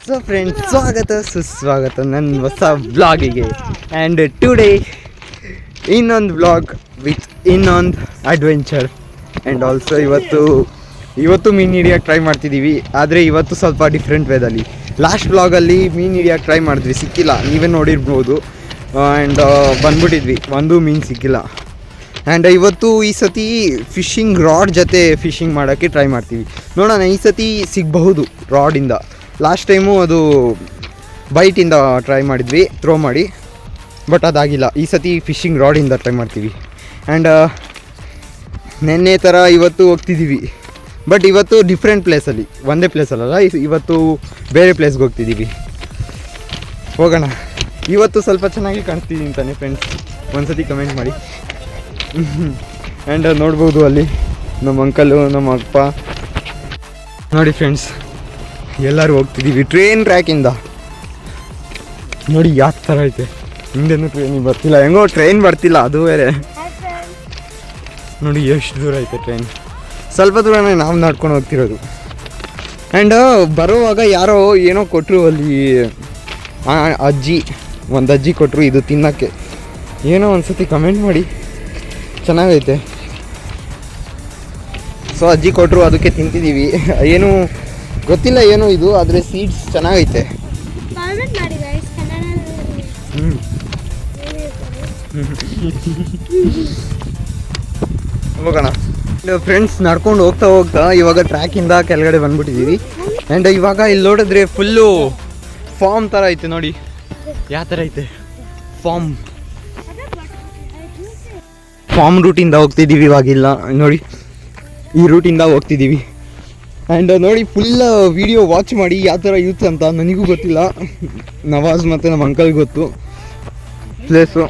So friends, ಸ್ವಾಗತ ಸುಸ್ವಾಗತ ನನ್ನ ಹೊಸ ವ್ಲಾಗಿಗೆ. ಆ್ಯಂಡ್ ಟುಡೇ ಇನ್ನೊಂದು ವ್ಲಾಗ್ ವಿತ್ ಇನ್ನೊಂದು ಅಡ್ವೆಂಚರ್. ಆ್ಯಂಡ್ ಆಲ್ಸೋ ಇವತ್ತು ಮೀನು ಹಿಡಿಯೋಕ್ಕೆ ಟ್ರೈ ಮಾಡ್ತಿದ್ದೀವಿ. ಆದರೆ ಇವತ್ತು ಸ್ವಲ್ಪ ಡಿಫ್ರೆಂಟ್ ವೇದಲ್ಲಿ. ಲಾಸ್ಟ್ ವ್ಲಾಗಲ್ಲಿ ಮೀನು ಹಿಡಿಯೋಕ್ಕೆ ಟ್ರೈ ಮಾಡಿದ್ವಿ, ಸಿಕ್ಕಿಲ್ಲ, ನೀವೇ ನೋಡಿರ್ಬೋದು. ಆ್ಯಂಡ್ ಬಂದ್ಬಿಟ್ಟಿದ್ವಿ, ಒಂದು ಮೀನು ಸಿಕ್ಕಿಲ್ಲ. ಆ್ಯಂಡ್ ಇವತ್ತು ಈ ಸತಿ ಫಿಶಿಂಗ್ ರಾಡ್ ಜೊತೆ ಫಿಶಿಂಗ್ ಮಾಡೋಕ್ಕೆ ಟ್ರೈ ಮಾಡ್ತೀವಿ. ನೋಡೋಣ, ಈ ಸತಿ ಸಿಗಬಹುದು ರಾಡಿಂದ. ಲಾಸ್ಟ್ ಟೈಮು ಅದು ಬೈಟಿಂದ ಟ್ರೈ ಮಾಡಿದ್ವಿ, ಥ್ರೋ ಮಾಡಿ, ಬಟ್ ಅದಾಗಿಲ್ಲ. ಈ ಸತಿ ಫಿಶಿಂಗ್ ರಾಡಿಂದ ಟ್ರೈ ಮಾಡ್ತೀವಿ. ಆ್ಯಂಡ್ ನೆನ್ನೆ ಥರ ಇವತ್ತು ಹೋಗ್ತಿದ್ದೀವಿ, ಬಟ್ ಇವತ್ತು ಡಿಫ್ರೆಂಟ್ ಪ್ಲೇಸಲ್ಲಿ, ಒಂದೇ ಪ್ಲೇಸಲ್ಲ, ಇವತ್ತು ಬೇರೆ ಪ್ಲೇಸ್ಗೆ ಹೋಗ್ತಿದ್ದೀವಿ. ಹೋಗೋಣ. ಇವತ್ತು ಸ್ವಲ್ಪ ಚೆನ್ನಾಗಿ ಕಾಣಿಸ್ತಿದ್ದೀನಿ ತಾನೆ ಫ್ರೆಂಡ್ಸ್? ಒಂದ್ಸತಿ ಕಮೆಂಟ್ ಮಾಡಿ. ಆ್ಯಂಡ್ ನೋಡ್ಬೋದು ಅಲ್ಲಿ ನಮ್ಮ ಅಂಕಲು, ನಮ್ಮ ಅಪ್ಪ. ನೋಡಿ ಫ್ರೆಂಡ್ಸ್, ಎಲ್ಲರೂ ಹೋಗ್ತಿದ್ದೀವಿ ಟ್ರೈನ್ ಟ್ರ್ಯಾಕಿಂದ. ನೋಡಿ ಯಾವ ಥರ ಐತೆ, ಹಿಂದೆನೂ ಟ್ರೈನಿಗೆ ಬರ್ತಿಲ್ಲ, ಹೆಂಗೋ ಟ್ರೈನ್ ಬರ್ತಿಲ್ಲ, ಅದು ಬೇರೆ. ನೋಡಿ ಎಷ್ಟು ದೂರ ಐತೆ ಟ್ರೈನ್. ಸ್ವಲ್ಪ ದೂರನೇ ನಾವು ನಡ್ಕೊಂಡು ಹೋಗ್ತಿರೋದು. ಆ್ಯಂಡ್ ಬರೋವಾಗ ಯಾರೋ ಏನೋ ಕೊಟ್ಟರು ಅಲ್ಲಿ, ಒಂದು ಅಜ್ಜಿ ಕೊಟ್ಟರು ಇದು ತಿನ್ನೋಕ್ಕೆ. ಏನೋ ಒಂದು ಸತಿ ಕಮೆಂಟ್ ಮಾಡಿ, ಚೆನ್ನಾಗೈತೆ. ಸೊ ಅಜ್ಜಿ ಕೊಟ್ಟರು, ಅದಕ್ಕೆ ತಿಂತಿದ್ದೀವಿ. ಏನು ಗೊತ್ತಿಲ್ಲ ಏನು ಇದು, ಆದರೆ ಸೀಡ್ಸ್ ಚೆನ್ನಾಗೈತೆ. ಹೋಗೋಣ ಫ್ರೆಂಡ್ಸ್. ನಡ್ಕೊಂಡು ಹೋಗ್ತಾ ಇವಾಗ ಟ್ರ್ಯಾಕಿಂದ ಕೆಳಗಡೆ ಬಂದ್ಬಿಟ್ಟಿದ್ದೀವಿ. ಆ್ಯಂಡ್ ಇವಾಗ ಇಲ್ಲಿ ನೋಡಿದ್ರೆ ಫುಲ್ಲು ಫಾರ್ಮ್ ಥರ ಐತೆ. ನೋಡಿ ಯಾವ ಥರ ಐತೆ, ಫಾರ್ಮ್ ರೂಟಿಂದ ಹೋಗ್ತಿದ್ದೀವಿ ಇವಾಗಿಲ್ಲ. ನೋಡಿ ಈ ರೂಟಿಂದ ಹೋಗ್ತಿದ್ದೀವಿ. ಆ್ಯಂಡ್ ನೋಡಿ ಫುಲ್ ವಿಡಿಯೋ ವಾಚ್ ಮಾಡಿ ಯಾವ ಥರ ಯೂತ್ ಅಂತ. ನನಗೂ ಗೊತ್ತಿಲ್ಲ, ನವಾಜ್ ಮತ್ತು ನಮ್ಮ ಅಂಕಲ್ಗೆ ಗೊತ್ತು ಪ್ಲೇಸು.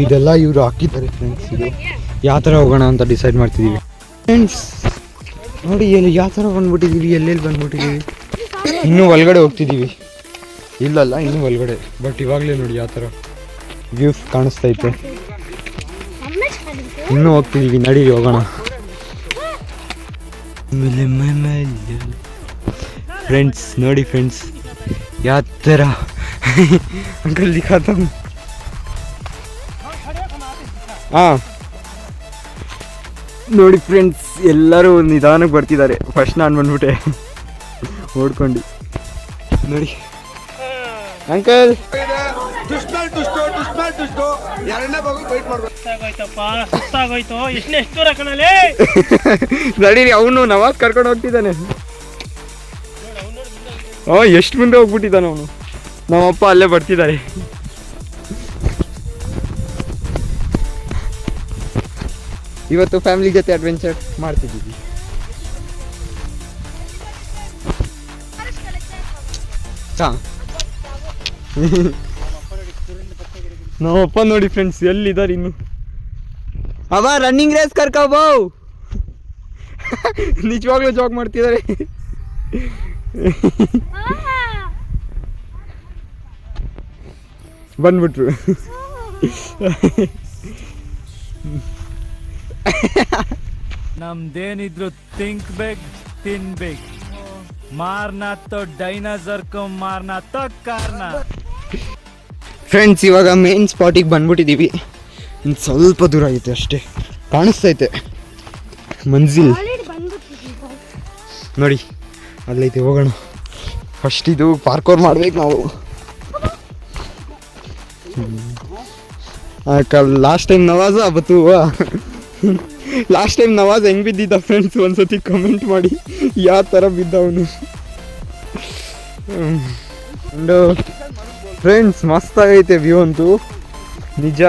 ಇದೆಲ್ಲ ಇವರು ಹಾಕಿದ್ದಾರೆ ಫ್ರೆಂಡ್ಸ್. ಇದು ಯಾವ ಥರ ಹೋಗೋಣ ಅಂತ ಡಿಸೈಡ್ ಮಾಡ್ತಿದ್ದೀವಿ ಫ್ರೆಂಡ್ಸ್. ನೋಡಿ ಎಲ್ಲಿ ಯಾವ ಥರ ಬಂದ್ಬಿಟ್ಟಿದ್ದೀವಿ, ಎಲ್ಲೆಲ್ಲಿ ಬಂದ್ಬಿಟ್ಟಿದ್ದೀವಿ. ಇನ್ನೂ ಒಳಗಡೆ ಹೋಗ್ತಿದ್ದೀವಿ, ಇಲ್ಲಲ್ಲ ಇನ್ನೂ ಒಳಗಡೆ. ಬಟ್ ಇವಾಗಲೇ ನೋಡಿ ಯಾವ ಥರ ವ್ಯೂಸ್ ಕಾಣಿಸ್ತೈತೆ. ಇನ್ನೂ ಹೋಗ್ತಿದ್ದೀವಿ, ನಡೀರಿ ಹೋಗೋಣ. ಫ್ರೆಂಡ್ಸ್ ನೋಡಿ ಫ್ರೆಂಡ್ಸ್, ಯಾವ ಥರ ಅಂಕಲ್ ದಿಖಾತ. ಹಾಂ ನೋಡಿ ಫ್ರೆಂಡ್ಸ್, ಎಲ್ಲರೂ ನಿಧಾನಕ್ಕೆ ಬರ್ತಿದ್ದಾರೆ. ಫಸ್ಟ್ ನಾನು ಬಂದ್ಬಿಟ್ಟೆ ಓಡ್ಕೊಂಡು. ನೋಡಿ ಅಂಕಲ್, ನಡೀರಿ. ಅವನು ನವಾಜ್ ಕರ್ಕೊಂಡು ಹೋಗ್ತಿದ್ದಾನೆ. ಎಷ್ಟು ಮುಂದೆ ಹೋಗ್ಬಿಟ್ಟಿದ್ದಾನೆ ಅವನು. ನಮ್ಮಪ್ಪ ಅಲ್ಲೇ ಬರ್ತಿದ್ದಾರೆ. ಇವತ್ತು ಫ್ಯಾಮಿಲಿ ಜೊತೆ ಅಡ್ವೆಂಚರ್ ಮಾಡ್ತಿದ್ದೀವಿ. ನಮ್ಮಪ್ಪ ನೋಡಿ ಫ್ರೆಂಡ್ಸ್ ಎಲ್ಲಿದ್ದಾರೆ ಇನ್ನು. ಅವ ರನ್ನಿಂಗ್ ರೇಸ್ ಕರ್ಕಬೋ, ನಿಜವಾಗ್ಲೂ ಜಾಗ್ ಮಾಡ್ತಿದ್ದಾರೆ. ಬಂದ್ಬಿಟ್ರು. ನಮ್ದೇನಿದ್ರು ಥಿಂಕ್ ಬೇಕ್, ತಿನ್ಬೇಕು. ಮಾರ್ನಾ ತೋ ಡೈನಾಸರ್ ಕೋ ಮಾರ್ನಾ ತೋ ಕಾರ್ನ. ಫ್ರೆಂಡ್ಸ್ ಇವಾಗ ಮೇನ್ ಸ್ಪಾಟಿಗೆ ಬಂದ್ಬಿಟ್ಟಿದ್ದೀವಿ. ಇನ್ನು ಸ್ವಲ್ಪ ದೂರ ಐತೆ ಅಷ್ಟೇ, ಕಾಣಿಸ್ತೈತೆ ಮಂಜಿಲ್. ನೋಡಿ ಅಲ್ಲೈತೆ, ಹೋಗೋಣ. ಫಸ್ಟ್ ಇದು ಪಾರ್ಕೋರ್ ಮಾಡ್ಬೇಕು ನಾವು. ಲಾಸ್ಟ್ ಟೈಮ್ ನವಾಜ್ ಅವತ್ತು ಹೆಂಗೆ ಬಿದ್ದಿದ್ದ ಫ್ರೆಂಡ್ಸ್, ಒಂದ್ಸತಿ ಕಮೆಂಟ್ ಮಾಡಿ ಯಾವ ಥರ ಬಿದ್ದವನು. ಫ್ರೆಂಡ್ಸ್ ಮಸ್ತಾಗೈತೆ ವ್ಯೂ ಅಂತೂ ನಿಜ.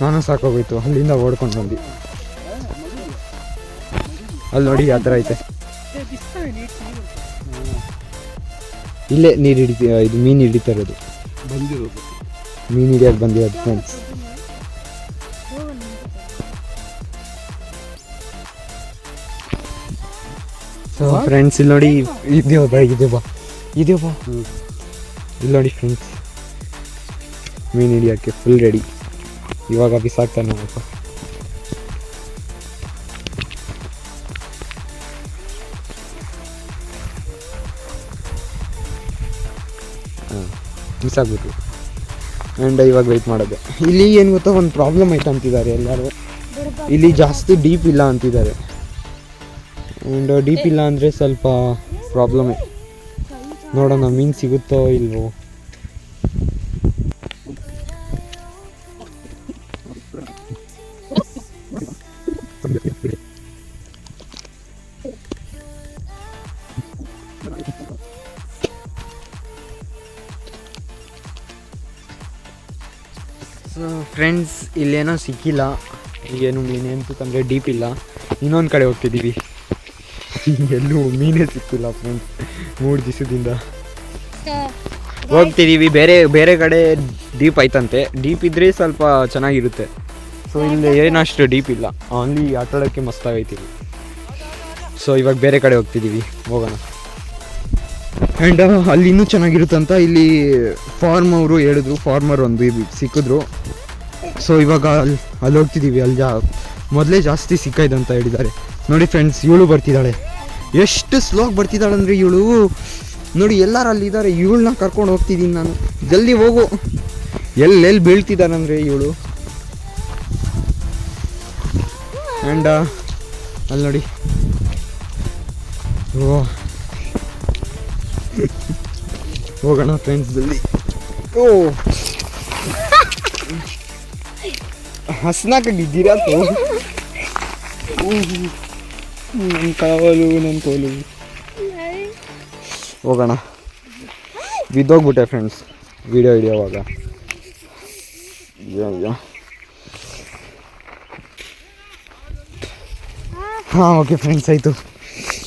ನಾನು ಸಾಕೋಗೋಯ್ತು ಅಲ್ಲಿಂದ ಓಡ್ಕೊಂಡು ಬಂದು. ಅಲ್ಲಿ ನೋಡಿ ಯಾವ ಥರ ಐತೆ. ಇಲ್ಲೇ ನೀರು ಇದು ಮೀನು ಹಿಡಿತಾ ಇರೋದು, ಮೀನು ಹಿಡಿಯೋದು ಬಂದಿರೋದು ಫ್ರೆಂಡ್ಸ್. ಸೊ ಫ್ರೆಂಡ್ಸ್ ಇಲ್ಲಿ ನೋಡಿ, ಇದೆಯಾ ಇಲ್ಲಿ ನೋಡಿ ಫ್ರೆಂಡ್ಸ್, ಮೀನು ಹಿಡಿಯೋಕ್ಕೆ ಫುಲ್ ರೆಡಿ. ಇವಾಗ ಬಿಸಾಕ್ತಾನೆ ನಮ್ಮಪ್ಪ. ಮಿಸ್ ಆಗಿಬಿಟ್ರು. ಆ್ಯಂಡ್ ಇವಾಗ ವೆಯ್ಟ್ ಮಾಡೋದೆ. ಇಲ್ಲಿ ಏನು ಗೊತ್ತಾ, ಒಂದು ಪ್ರಾಬ್ಲಮ್ ಐತೆ ಅಂತಿದ್ದಾರೆ ಎಲ್ಲರೂ. ಇಲ್ಲಿ ಜಾಸ್ತಿ ಡೀಪ್ ಇಲ್ಲ ಅಂತಿದ್ದಾರೆ. ಆ್ಯಂಡ್ ಡೀಪ್ ಇಲ್ಲ ಅಂದರೆ ಸ್ವಲ್ಪ ಪ್ರಾಬ್ಲಮೇ. ನೋಡೋಣ ಮೀನು ಸಿಗುತ್ತೋ ಇಲ್ವೋ. ಸೊ ಫ್ರೆಂಡ್ಸ್, ಇಲ್ಲೇನೋ ಸಿಕ್ಕಿಲ್ಲ. ಈಗೇನು ಮೀನು ಅಂತಂದರೆ ಡೀಪ್ ಇಲ್ಲ. ಇನ್ನೊಂದು ಕಡೆ ಹೋಗ್ತಿದ್ದೀವಿ, ಎಲ್ಲೂ ಮೀನೇ ಸಿಕ್ಕಿಲ್ಲ ಫ್ರೆಂಡ್ಸ್ 3 ದಿವಸದಿಂದ. ಹೋಗ್ತಿದ್ದೀವಿ, ಬೇರೆ ಕಡೆ ಡೀಪ್ ಐತಂತೆ. ಡೀಪ್ ಇದ್ದರೆ ಸ್ವಲ್ಪ ಚೆನ್ನಾಗಿರುತ್ತೆ. ಸೊ ಇಲ್ಲಿ ಏನಷ್ಟು ಡೀಪ್ ಇಲ್ಲ, ಓನ್ಲಿ ಆಟಾಡೋಕ್ಕೆ ಮಸ್ತಾಗೈತಿವಿ. ಸೊ ಇವಾಗ ಬೇರೆ ಕಡೆ ಹೋಗ್ತಿದ್ದೀವಿ, ಹೋಗೋಣ. ಆ್ಯಂಡ್ ಅಲ್ಲಿ ಇನ್ನೂ ಚೆನ್ನಾಗಿರುತ್ತಂತ ಇಲ್ಲಿ ಅವರು ಹೇಳಿದ್ರು. ಫಾರ್ಮರ್ ಒಂದು ಸಿಕ್ಕಿದ್ರು. ಸೊ ಇವಾಗ ಅಲ್ಲಿ ಹೋಗ್ತಿದ್ದೀವಿ. ಅಲ್ಲಿ ಮೊದಲೇ ಜಾಸ್ತಿ ಸಿಕ್ಕಾಯ್ತು ಅಂತ ಹೇಳಿದ್ದಾರೆ. ನೋಡಿ ಫ್ರೆಂಡ್ಸ್, ಇವಳು ಬರ್ತಿದ್ದಾಳೆ. ಎಷ್ಟು ಸ್ಲೋಗಿ ಬರ್ತಿದ್ದಾಳೆ ಅಂದರೆ ಇವಳು ನೋಡಿ, ಎಲ್ಲರೂ ಅಲ್ಲಿದ್ದಾರೆ. ಇವಳನ್ನ ಕರ್ಕೊಂಡು ಹೋಗ್ತಿದ್ದೀನಿ ನಾನು. ಜಲ್ದಿ ಹೋಗು. ಎಲ್ಲೆಲ್ಲಿ ಬೀಳ್ತಿದ್ದಾನೆ ಅಂದರೆ ಇವಳು. ಆ್ಯಂಡ್ ಅಲ್ಲಿ ನೋಡಿ, ಓ ಹೋಗೋಣ ಫ್ರೆಂಡ್ಸ್ ಜಲ್ದಿ. ಓ ಹಸ್ನಾಕಿದ್ದೀರಾ ನನ್ನ ಕಾವಲು, ನನ್ನ ಕೋಲು. ಹೋಗೋಣ. ಬಿದ್ದೋಗ್ಬಿಟ್ಟೆ ಫ್ರೆಂಡ್ಸ್ ವಿಡಿಯೋ ಹಿಡಿಯೋವಾಗ. ಹಾಂ ಓಕೆ ಫ್ರೆಂಡ್ಸ್, ಆಯಿತು.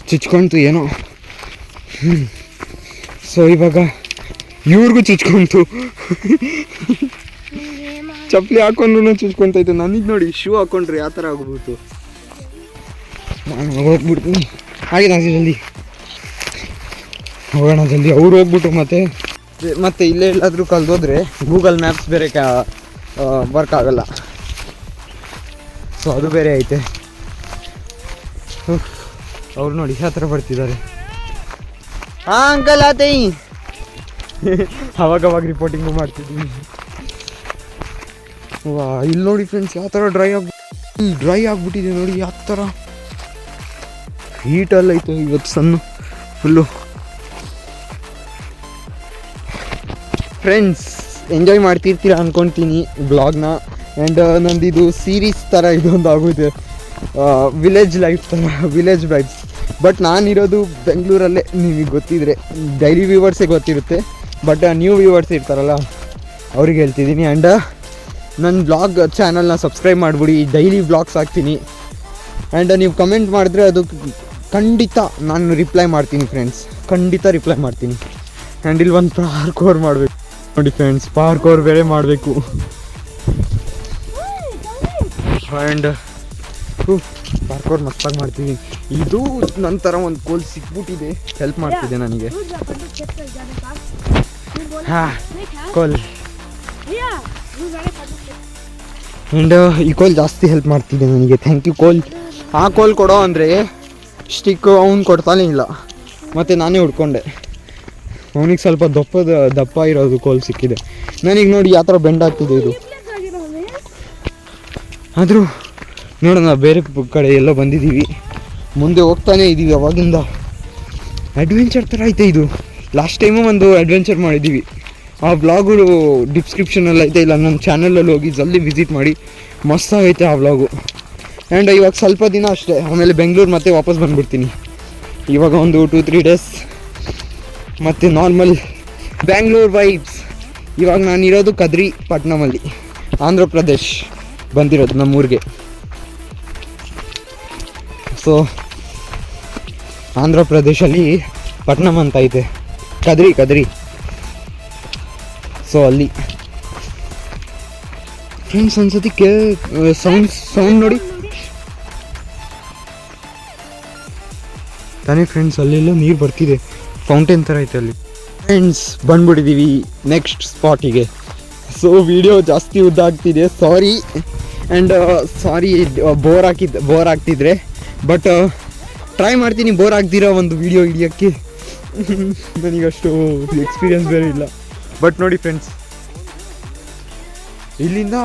ಚುಚ್ಕೊಂತು ಏನೋ. ಸೊ ಇವಾಗ ಇವ್ರಿಗೂ ಚುಚ್ಕೊಂತು. ಚಪ್ಪಲಿ ಹಾಕೊಂಡ್ರು ಚುಚ್ಕೊಂತೈತೆ. ನನಗೆ ನೋಡಿ, ಶೂ ಹಾಕೊಂಡ್ರೆ ಯಾವ ಥರ ಆಗ್ಬಿಡ್ತು. ನಾನು ಹೋಗ್ಬಿಡ್ತೀನಿ. ಆಗಿದೆ ಜಲ್ದಿ ಹೋಗೋಣ, ಜಲ್ದಿ. ಅವ್ರು ಹೋಗ್ಬಿಟ್ಟು ಮತ್ತೆ ಇಲ್ಲೇ ಎಲ್ಲಾದರೂ ಕಲ್ದೋದ್ರೆ ಗೂಗಲ್ ಮ್ಯಾಪ್ಸ್ ಬೇರೆ ವರ್ಕ್ ಆಗಲ್ಲ. ಸೊ ಅದು ಬೇರೆ ಐತೆ. ಅವ್ರು ನೋಡಿ ಯಾವ ಥರ ಬರ್ತಿದ್ದಾರೆ. ಹಾಂ ಅಂಕಲ್ ಆತೈ. ಅವಾಗವಾಗ ರಿಪೋರ್ಟಿಂಗು ಮಾಡ್ತಿದ್ದೀನಿ. ವಾ, ಇಲ್ಲಿ ನೋಡಿ ಫ್ರೆಂಡ್ಸ್ ಯಾವ ಥರ ಡ್ರೈ ಆಗಿಬಿಟ್ಟಿದೆ ನೋಡಿ. ಯಾವ ಥರ ಹೀಟಲ್ಲಿ ಐತೆ ಇವತ್ತು ಸಣ್ಣ ಫುಲ್ಲು. ಫ್ರೆಂಡ್ಸ್, ಎಂಜಾಯ್ ಮಾಡ್ತಿರ್ತೀರ ಅಂದ್ಕೊತೀನಿ ಬ್ಲಾಗ್ನ. ಆ್ಯಂಡ್ ನಂದಿದು ಸೀರೀಸ್ ಥರ ಇದೊಂದು ಆಗೋಗಿದೆ, ವಿಲೇಜ್ ಲೈಫ್ ಥರ, ವಿಲೇಜ್ ವೈಬ್ಸ್. ಬಟ್ ನಾನಿರೋದು ಬೆಂಗಳೂರಲ್ಲೇ. ನಿಮಗೆ ಗೊತ್ತಿದ್ರೆ ಡೈಲಿ ವ್ಯೂವರ್ಸೇ ಗೊತ್ತಿರುತ್ತೆ, ಬಟ್ ನ್ಯೂ ವ್ಯೂವರ್ಸ್ ಇರ್ತಾರಲ್ಲ ಅವ್ರಿಗೆ ಹೇಳ್ತಿದ್ದೀನಿ. ಆ್ಯಂಡ್ ನನ್ನ ಬ್ಲಾಗ್ ಚಾನಲ್ನ ಸಬ್ಸ್ಕ್ರೈಬ್ ಮಾಡಿಬಿಡಿ. ಡೈಲಿ ಬ್ಲಾಗ್ಸ್ ಹಾಕ್ತೀನಿ. ಆ್ಯಂಡ್ ನೀವು ಕಮೆಂಟ್ ಮಾಡಿದ್ರೆ ಅದು ಖಂಡಿತ ನಾನು ರಿಪ್ಲೈ ಮಾಡ್ತೀನಿ ಫ್ರೆಂಡ್ಸ್, ಖಂಡಿತ ರಿಪ್ಲೈ ಮಾಡ್ತೀನಿ. ಆ್ಯಂಡ್ ಇಲ್ಲಿ ಒಂದು ಪಾರ್ಕೋರ್ ಮಾಡಬೇಕು ನೋಡಿ ಫ್ರೆಂಡ್ಸ್, ಪಾರ್ಕೋರ್ ಬೇರೆ ಮಾಡಬೇಕು. ಆ್ಯಂಡ್ ಪಾರ್ಕೋರ್ ಮಸ್ತಾಗಿ ಮಾಡ್ತೀವಿ. ಇದು ನಂತರ ಒಂದು ಕೋಲ್ ಸಿಕ್ಬಿಟ್ಟಿದೆ, ಹೆಲ್ಪ್ ಮಾಡ್ತಿದೆ ನನಗೆ. ಹಾಂ ಕೋಲ್. ಆ್ಯಂಡ್ ಈ ಕೋಲ್ ಜಾಸ್ತಿ ಹೆಲ್ಪ್ ಮಾಡ್ತಿದೆ ನನಗೆ. ಥ್ಯಾಂಕ್ ಯು ಕೋಲ್. ಆ ಕೋಲ್ ಕೊಡೋ ಅಂದರೆ ಸ್ಟಿಕ್ಕು ಅವ್ನು ಕೊಡ್ತಾನೇ ಇಲ್ಲ, ಮತ್ತು ನಾನೇ ಹುಡ್ಕೊಂಡೆ. ಅವನಿಗೆ ಸ್ವಲ್ಪ ದಪ್ಪ ಇರೋದು ಕೋಲ್ ಸಿಕ್ಕಿದೆ. ನನಗೆ ನೋಡಿ ಯಾವ ಥರ ಬೆಂಡ್ ಆಗ್ತಿದೆ ಇದು. ಆದರೂ ನೋಡೋಣ, ಬೇರೆ ಕಡೆ ಎಲ್ಲ ಬಂದಿದ್ದೀವಿ, ಮುಂದೆ ಹೋಗ್ತಾನೇ ಇದ್ದೀವಿ ಅವಾಗಿಂದ. ಅಡ್ವೆಂಚರ್ ಥರ ಐತೆ ಇದು. ಲಾಸ್ಟ್ ಟೈಮು ಒಂದು ಅಡ್ವೆಂಚರ್ ಮಾಡಿದ್ದೀವಿ. ಆ ವ್ಲಾಗು ಡಿಸ್ಕ್ರಿಪ್ಷನಲ್ಲಿ ಐತೆ, ಇಲ್ಲ ನನ್ನ ಚಾನಲಲ್ಲಿ ಹೋಗಿ ಜಲ್ದಿ ವಿಸಿಟ್ ಮಾಡಿ. ಮಸ್ತಾಗೈತೆ ಆ ವ್ಲಾಗು. ಆ್ಯಂಡ್ ಇವಾಗ ಸ್ವಲ್ಪ ದಿನ ಅಷ್ಟೇ, ಆಮೇಲೆ ಬೆಂಗಳೂರು ಮತ್ತೆ ವಾಪಸ್ ಬಂದುಬಿಡ್ತೀನಿ. ಇವಾಗ ಒಂದು 2-3 ಡೇಸ್ ಮತ್ತು ನಾರ್ಮಲ್ ಬ್ಯಾಂಗ್ಳೂರ್ ವೈಬ್ಸ್. ಇವಾಗ ನಾನಿರೋದು ಕದ್ರಿ ಪಟ್ಟಣಮಲ್ಲಿ, ಆಂಧ್ರ ಪ್ರದೇಶ್ ಬಂದಿರೋದು ನಮ್ಮೂರಿಗೆ. ಸೊ ಆಂಧ್ರ ಪ್ರದೇಶಲ್ಲಿ ಪಟ್ಟಣಮ್ ಅಂತ ಐತೆ, ಕದ್ರಿ. ಸೊ ಅಲ್ಲಿ ಫ್ರೆಂಡ್ಸ್ ಒಂದ್ಸತಿ ಸೌಂಡ್ ನೋಡಿ ತಾನೇ ಫ್ರೆಂಡ್ಸ್, ಅಲ್ಲೆಲ್ಲ ನೀರು ಬರ್ತಿದೆ, ಫೌಂಟೇನ್ ಥರ ಐತೆ ಅಲ್ಲಿ. ಫ್ರೆಂಡ್ಸ್ ಬಂದ್ಬಿಟ್ಟಿದ್ದೀವಿ ನೆಕ್ಸ್ಟ್ ಸ್ಪಾಟಿಗೆ. ಸೊ ವಿಡಿಯೋ ಜಾಸ್ತಿ ಉದ್ದ ಆಗ್ತಿದೆ, ಸಾರಿ. ಆ್ಯಂಡ್ ಸಾರಿ ಬೋರ್ ಆಗ್ತಿದ್ರೆ, ಬಟ್ ಟ್ರೈ ಮಾಡ್ತೀನಿ ಬೋರ್ ಆಗ್ದಿರೋ ಒಂದು ವಿಡಿಯೋ ಹಿಡಿಯೋಕ್ಕೆ. ನನಗಷ್ಟು ಎಕ್ಸ್ಪೀರಿಯನ್ಸ್ ಬೇರೆ ಇಲ್ಲ. ಬಟ್ ನೋಡಿ ಫ್ರೆಂಡ್ಸ್, ಇಲ್ಲಿಂದ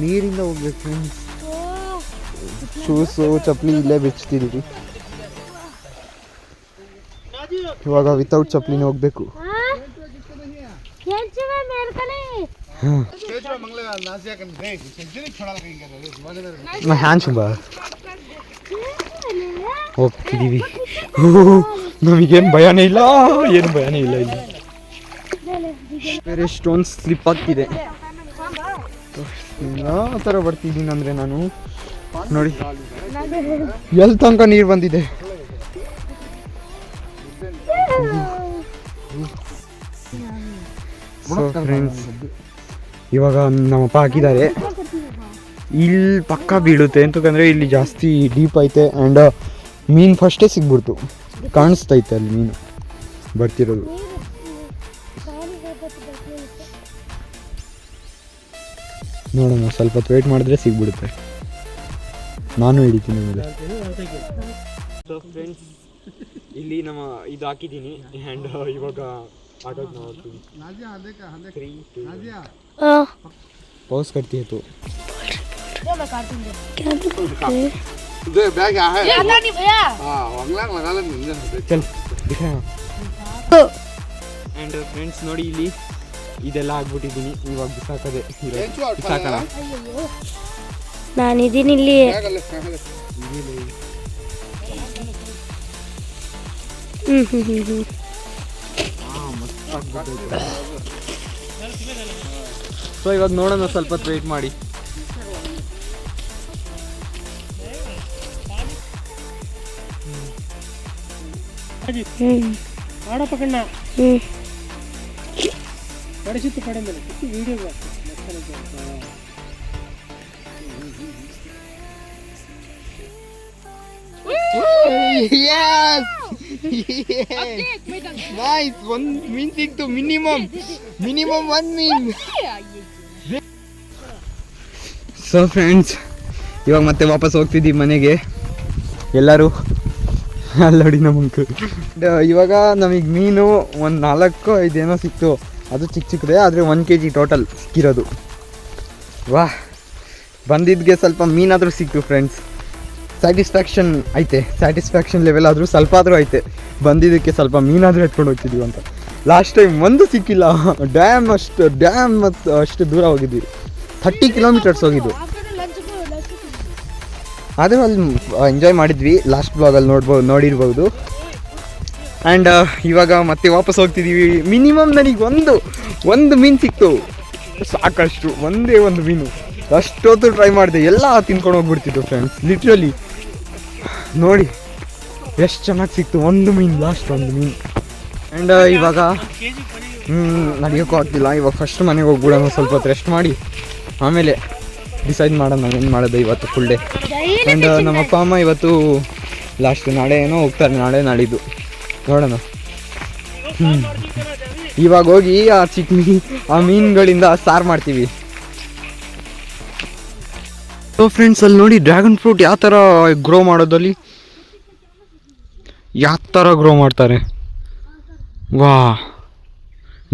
ನೀರಿಂದ ಹೋಗ್ಬೇಕು ಫ್ರೆಂಡ್ಸ್. ಶೂಸು ಚಪ್ಪಲಿ ಇಲ್ಲೇ ಬೆಚ್ತಿದ್ದೀವಿ. ಇವಾಗ ವಿತೌಟ್ ಚಪ್ಪಲಿನ ಹೋಗ್ಬೇಕು. ಹೋಗ್ತಿದ್ದೀವಿ. ನಮಗೇನು ಭಯನೇ ಇಲ್ಲ, ಏನು ಭಯನೇ ಇಲ್ಲ. ಇಲ್ಲಿ ಬೇರೆ ಸ್ಟೋನ್ಸ್ ಸ್ಲಿಪ್ ಆಗ್ತಿದೆ. ಯಾವ ಥರ ಬರ್ತಿದ್ದೀನಿ ಅಂದರೆ ನಾನು ನೋಡಿ ಎಲ್ಲಿ ತನಕ ನೀರು ಬಂದಿದೆ. ಸೊ ಫ್ರೆಂಡ್ಸ್, ಇವಾಗ ನಮ್ಮಪ್ಪ ಹಾಕಿದ್ದಾರೆ. ಇಲ್ಲಿ ಪಕ್ಕ ಬೀಳುತ್ತೆ ಅಂತಂದರೆ ಇಲ್ಲಿ ಜಾಸ್ತಿ ಡೀಪ್ ಐತೆ. ಆ್ಯಂಡ್ ಮೀನು ಫಸ್ಟೇ ಸಿಗ್ಬಿಡ್ತು, ಕಾಣಿಸ್ತೈತೆ ಅಲ್ಲಿ ಮೀನು ಬರ್ತಿರೋದು. ನೋಡೋಣ, ಸ್ವಲ್ಪ ಹೊತ್ತು ವೇಟ್ ಮಾಡಿದ್ರೆ ಸಿಗ್ಬಿಡುತ್ತೆ. ನಾನು ಹಿಡಿತೀನಿ ಆಮೇಲೆ. ಸೊ ಫ್ರೆಂಡ್ಸ್, ಇಲ್ಲಿ ನಮ್ಮ ಇದು ಹಾಕಿದ್ದೀನಿ. ಆ್ಯಂಡ್ ಇವಾಗ ಆಟೋಗೆ ನಾವು ಹೋಗ್ತೀವಿ. 3 2 पॉज करती है तो चल दिखा. ಆ್ಯಂಡ್ ಫ್ರೆಂಡ್ಸ್ ನೋಡಿ, ಇಲ್ಲಿ ಇದೆಲ್ಲ ಆಗ್ಬಿಟ್ಟಿದ್ದೀನಿ. ಇವಾಗ ಬಿಸಾಕದೆ ಬಿಸಾಕೋಣ. ನಾನಿದ್ದೀನಿ ಇಲ್ಲಿ. ಸೊ ಇವಾಗ ನೋಡೋಣ, ಸ್ವಲ್ಪ ಹೊತ್ತು ವೇಟ್ ಮಾಡಿ. ನೈಸ್, ಒಂದು ಮೀನ್ ಸಿಕ್ತು. ಮಿನಿಮಮ್ 1 ಮೀನ್. ಸೊ ಫ್ರೆಂಡ್ಸ್, ಇವಾಗ ಮತ್ತೆ ವಾಪಸ್ ಹೋಗ್ತಿದ್ದೀವಿ ಮನೆಗೆ. ಎಲ್ಲರೂ ಅಲ್ಲೋಡಿ ನಮಗೆ. ಇವಾಗ ನಮಗೆ ಮೀನು ಒಂದು 4-5 ಏನೋ ಸಿಕ್ತು. ಅದು ಚಿಕ್ಕದೇ, ಆದರೆ 1 kg ಟೋಟಲ್ ಸಿಕ್ಕಿರೋದು. ವಾಹ್, ಬಂದಿದ್ದಕ್ಕೆ ಸ್ವಲ್ಪ ಮೀನಾದರೂ ಸಿಕ್ತು ಫ್ರೆಂಡ್ಸ್. ಸ್ಯಾಟಿಸ್ಫ್ಯಾಕ್ಷನ್ ಐತೆ, ಸ್ಯಾಟಿಸ್ಫ್ಯಾಕ್ಷನ್ ಲೆವೆಲ್ ಆದರೂ ಸ್ವಲ್ಪ ಆದರೂ ಐತೆ. ಬಂದಿದ್ದಕ್ಕೆ ಸ್ವಲ್ಪ ಮೀನಾದರೂ ಎತ್ಕೊಂಡು ಹೋಗ್ತಿದ್ದೀವಿ ಅಂತ. ಲಾಸ್ಟ್ ಟೈಮ್ ಒಂದು ಸಿಕ್ಕಿಲ್ಲ. ಡ್ಯಾಮ್ ಅಷ್ಟು ದೂರ ಹೋಗಿದ್ವಿ, 30 ಕಿಲೋಮೀಟರ್ಸ್ ಹೋಗಿದ್ದು. ಆದರೂ ಅಲ್ಲಿ ಎಂಜಾಯ್ ಮಾಡಿದ್ವಿ. ಲಾಸ್ಟ್ ಬ್ಲಾಗಲ್ಲಿ ನೋಡಿರ್ಬೋದು. ಆ್ಯಂಡ್ ಇವಾಗ ಮತ್ತೆ ವಾಪಸ್ ಹೋಗ್ತಿದ್ದೀವಿ. ಮಿನಿಮಮ್ ನನಗೆ ಒಂದು ಮೀನು ಸಿಕ್ತು, ಸಾಕಷ್ಟು. ಒಂದೇ ಒಂದು ಮೀನು. ಅಷ್ಟೊತ್ತು ಟ್ರೈ ಮಾಡಿದೆ, ಎಲ್ಲ ತಿನ್ಕೊಂಡು ಹೋಗ್ಬಿಡ್ತಿತ್ತು ಫ್ರೆಂಡ್ಸ್. ಲಿಟ್ರಲಿ ನೋಡಿ ಎಷ್ಟು ಚೆನ್ನಾಗಿ ಸಿಕ್ತು. ಒಂದು ಮೀನು, ಲಾಸ್ಟ್ ಒಂದು ಮೀನು. ಆ್ಯಂಡ್ ಇವಾಗ ನಡೆಯೋಕ್ಕೂ ಆಗ್ತಿಲ್ಲ. ಇವಾಗ ಫಸ್ಟ್ ಮನೆಗೆ ಹೋಗ್ಬಿಡೋಣ, ಸ್ವಲ್ಪ ಹೊತ್ತು ರೆಸ್ಟ್ ಮಾಡಿ ಆಮೇಲೆ ಡಿಸೈಡ್ ಮಾಡೋಣ ಏನು ಮಾಡೋದು ಇವತ್ತು ಫುಲ್ ಡೇ. ಆ್ಯಂಡ್ ನಮ್ಮ ಅಪ್ಪ ಅಮ್ಮ ಇವತ್ತು ಲಾಸ್ಟ್, ನಾಳೆ ಏನೋ ಹೋಗ್ತಾರೆ, ನಾಡಿದ್ದು ನೋಡೋಣ. ಇವಾಗ ಹೋಗಿ ಆ ಮೀನುಗಳಿಂದ ಸಾರು ಮಾಡ್ತೀವಿ. ಸೊ ಫ್ರೆಂಡ್ಸ್, ಅಲ್ಲಿ ನೋಡಿ ಡ್ರ್ಯಾಗನ್ ಫ್ರೂಟ್ ಯಾವ ಥರ ಗ್ರೋ ಮಾಡೋದಲ್ಲಿ, ಯಾವ ಥರ ಗ್ರೋ ಮಾಡ್ತಾರೆ. ವಾ,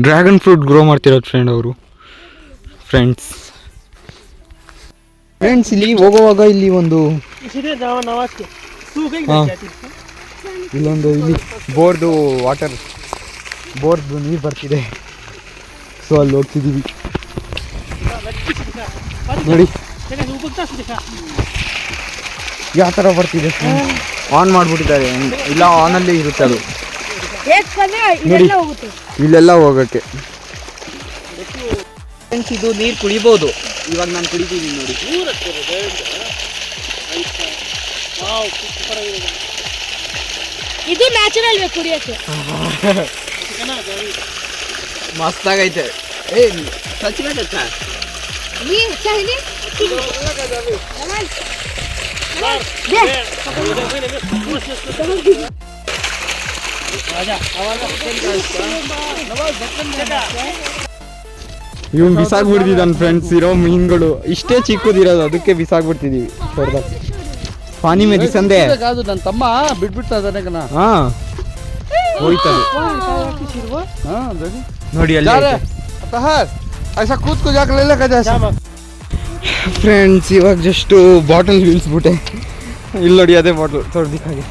ಡ್ರ್ಯಾಗನ್ ಫ್ರೂಟ್ ಗ್ರೋ ಮಾಡ್ತಿರೋದು ಫ್ರೆಂಡ್ಸ್. ಇಲ್ಲಿ ಹೋಗುವಾಗ ಇಲ್ಲಿ ಒಂದು ಇಲ್ಲೊಂದು ಇಲ್ಲಿ ಬೋರ್ದು ನೀರು ಬರ್ತಿದೆ. ಸೊ ಅಲ್ಲಿ ಹೋಗ್ತಿದ್ದೀವಿ ನೋಡಿ ಯಾವ ಥರ ಬರ್ತಿದೆ. ಆನ್ ಮಾಡಿಬಿಟ್ಟಿದ್ದಾರೆ, ಇಲ್ಲ ಆನಲ್ಲೇ ಇರುತ್ತೆ ಅದು. ನೋಡಿ ಇಲ್ಲೆಲ್ಲ ಹೋಗೋಕ್ಕೆ ಫ್ರೆಂಡ್ಸ್, ಇದು ನೀರು ಕುಡಿಬೋದು. ಇವಾಗ ನಾನು ಕುಡಿತೀನಿ ನೋಡಿ. ಇದು ನ್ಯಾಚುರಲ್ ಕುಡಿಯೋಕ್ಕೆ ಮಸ್ತಾಗೈತೆ. ಇವ್ನು ಬಿಸಾಕ್ಬಿಡ್ತಿದ್ದಾನೆ ಫ್ರೆಂಡ್ಸ್. ಇರೋ ಮೀನುಗಳು ಇಷ್ಟೇ ಚಿಕ್ಕದಿರೋದು, ಅದಕ್ಕೆ ಬಿಸಾಕ್ಬಿಡ್ತಿದೀವಿ. ಪಾನಿ ಮೇಲೆ ಸಂದೆ ನನ್ನ ತಮ್ಮ ಬಿಟ್ಬಿಡ್ತಾ ಇದ್ದಾನೆ. ಹಾಂ, ಹೋಯ್ತದೆ. ನೋಡಿ ಅಲ್ಲಿ ऐसा खुद को जाकर ले लेकर जा ಫ್ರೆಂಡ್ಸ್ ಇವಾಗ ಜಸ್ಟು ಬಾಟಲ್ ಬೀಳ್ಸ್ಬಿಟ್ಟೆ ಇಲ್ಲಿ ನೋಡಿ ಅದೇ ಬಾಟಲ್ ತೊಡ್ದಿಕ್ಕಾಗಿ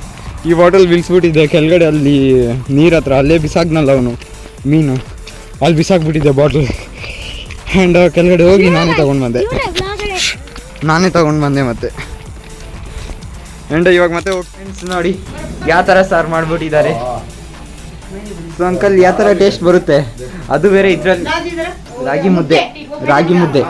ಈ ಬಾಟಲ್ ಬೀಳ್ಸ್ಬಿಟ್ಟಿದ್ದೆ ಕೆಳಗಡೆ ಅಲ್ಲಿ ನೀರ ಹತ್ರ ಅಲ್ಲೇ ಬಿಸಾಕ್ನಲ್ಲ ಅವನು ಮೀನು ಅಲ್ಲಿ ಬಿಸಾಕ್ಬಿಟ್ಟಿದ್ದೆ ಬಾಟಲ್ ಆ್ಯಂಡ್ ಕೆಳಗಡೆ ಹೋಗಿ ನಾನೇ ತಗೊಂಡು ಬಂದೆ ಮತ್ತೆ ಆ್ಯಂಡ್ ಇವಾಗ ಮತ್ತೆ ಫ್ರೆಂಡ್ಸ್ ನೋಡಿ ಯಾವ ಥರ ಸಾರು ಮಾಡಿಬಿಟ್ಟಿದ್ದಾರೆ ಸೊ ಅಂಕಲ್ ಯಾವ ಥರ ಟೇಸ್ಟ್ ಬರುತ್ತೆ ಅದು ಬೇರೆ ಇದರಲ್ಲಿ ರಾಗಿ ಮುದ್ದೆ